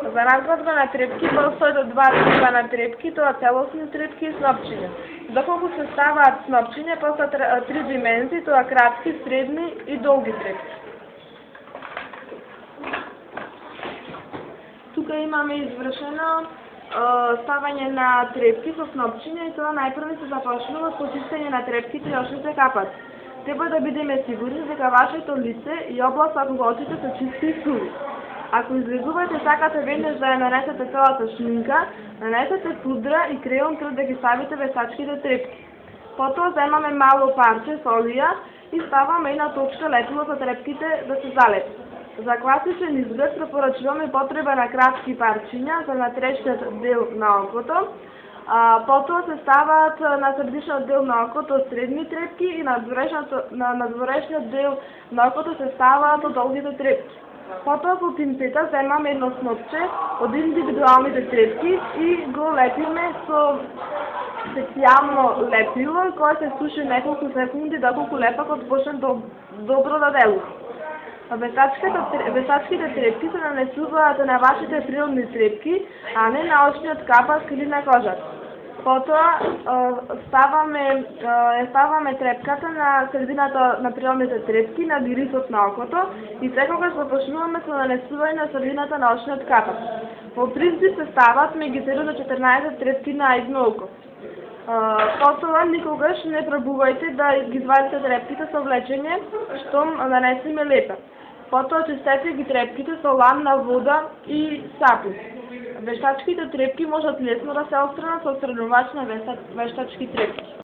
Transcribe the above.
За разгладба на трепки постојат два типа на трепки, тоа целосни трепки и снопчиња. Доколку се ставаат снопчиња, постојат три димензии, тоа кратки, средни и долги трепки. Тука имаме извршено ставање на трепки со снопчиња и тоа најпрво се започнува со чистење на трепките и очните капаци. Треба да бидеме сигурни дека вашето лице и област околу очите се чисти и суви. Ако излезувате сакате веднаш да ја нанесете целата шминка, нанесете пудра и креон пред да ги ставите весачките трепки. Потоа земаме мало парче со олија и ставаме една точка лепило за трепките да се залепи. За класичен изглед препорачуваме потреба на кратки парчиња за натрешниот дел на окото. Потоа се ставаат на средишниот дел на окото средни трепки и на надворешниот дел на окото се ставаат долгите трепки. Потоа со пинцета земаме едно снопче од индивидуалните трепки и го лепиме со специјално лепило кое се суши неколку секунди доколку лепакот почне добро да делува. Весачките трепки се нанесуваат на вашите природни трепки, а не на очниот капак или на кожата. Потоа ставаме трепката на средината на природните трепки на дирисот на окото и секогаш започнуваме со нанесување на средината на очниот капак. По принцип се ставаат меѓу 7 до 14 трепки на едно око. Потоа никогаш не пробувајте да ги извадите трепките со влечење, штом нанесеме лепа. Потоа чистете ги трепките со ладна вода и сапун. Вештачките трепки можат лесно да се отстранат со отстранувач на вештачки трепки.